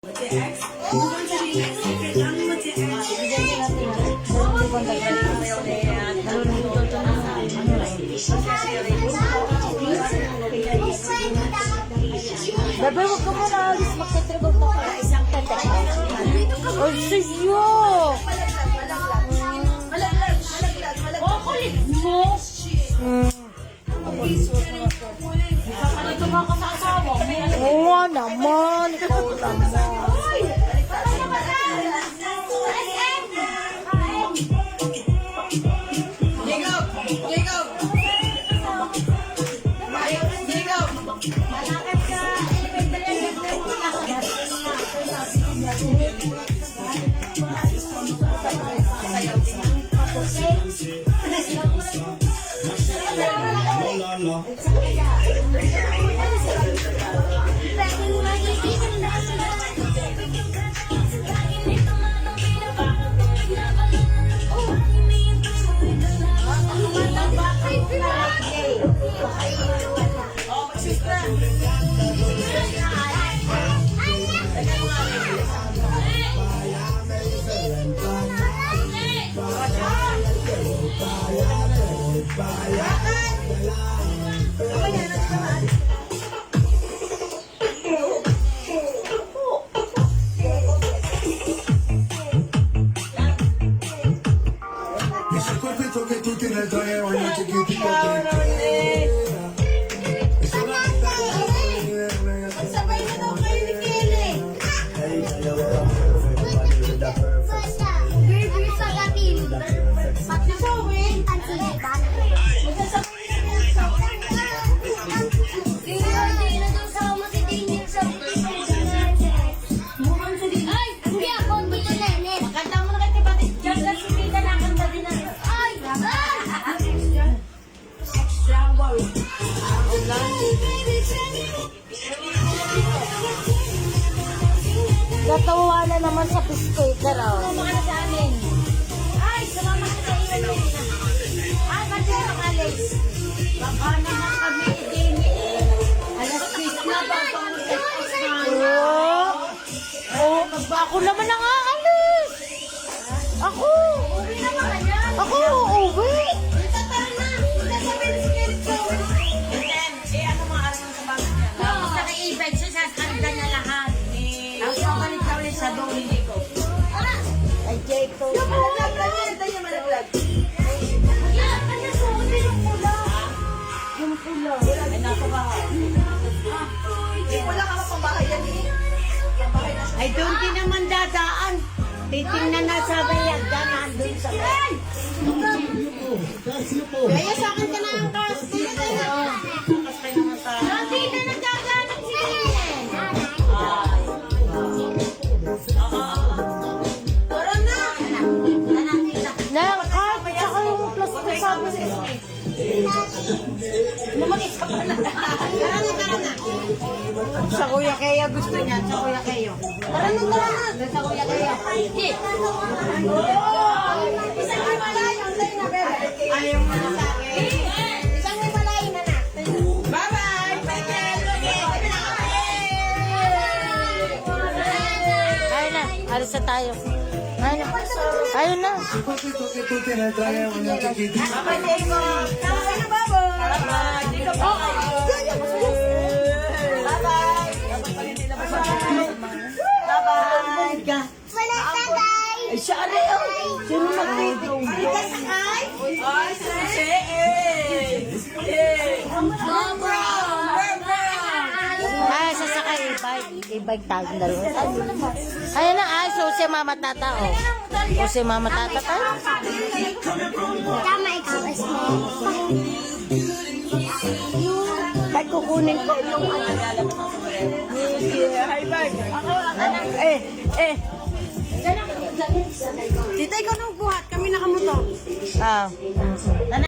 Bebe, huwag ka muna alis. Magtatrabaho ko para isang tanda. Ay, siyo! Oh, kulit mo! Ito mga kasasawa mo. Oo naman. Ikaw naman. Jacob! Jacob! Jacob! Malakad ka. Oh, mag-sis na! Ese cuerpito que tú tienes trae oye chiquitito. Sabay na daw kayo ni Kelly! Burger sa gatin. Pati sa uwin! Ang silipan. Magsasabay na daw sa Hindi na daw sa mo si Daniel sa Mukhang sa din. Ay! Hindi ako, dito nene. Kanta mo na kay Tipati. Diyan na si Pita na kanta din na. Ay! Extra wow. Gatawa na naman sa piskater, oh. Sumama ka na sa amin. Ay, sumama ka sa iyo. Ay, ba't yun ang alis? Baka naman kami din. Alas 10 na ba? Oh, oh, ako naman ang aalis. Ako. Uwi na ba kanya? Ako, uwi. Tatara na. Sasabihin si Kelly sa uwi. And then, ano mga araw sa bago niya? Tapos naka-event siya, sasanda niya lahat. Tapos mabalik na ulit sa doon, hindi ko. Ay, Jacob. Yung malaglag na niya, ito yung malaglag. Kanya suot din yung pula. Yung pula. Ay, nasa bahay. Wala ka mapabahay yan eh. Pabahay na siya. Ay, doon din naman dadaan. Titingnan na sa bayag. Danaan doon sa bayag. Kaya sa akin ka na ang cars. Dito na na. Bukas kayo naman sa... Hindi na nagkagalang si Daniel. Tara na. Na, kahit saka yung plastic sabi niya. Lumakit ka pala. Tara na. Sa Kuya Kea gusto niya. Sa Kuya Kea. Tara na. Sa Kuya Kea. Isang may malayo. Sa'yo na, bebe. Ayaw mo na sa akin. Isang may malayo na na. Bye-bye. Ayun na. Alis na tayo. Ayun na. Ayun na. Ese cuerpito que tú tienes trae oye chiquitito. Bye-bye, Jacob. Bye-bye na, Babo. Bye-bye. Jacob, bye-bye. Bye-bye. Wala tagay. Ay, siya rin. Sino nag-video? Ay, susi. Ay, sasakay e-bike. E-bike tagong dalawa. Ayun na. Ay, so si Mama Tata, oh. O si Mama Tata tayo. Tama ikaw, Esme. Ay, kukunin ko yung Tita, ikaw nang buhat. Kami nakamoto. Ah.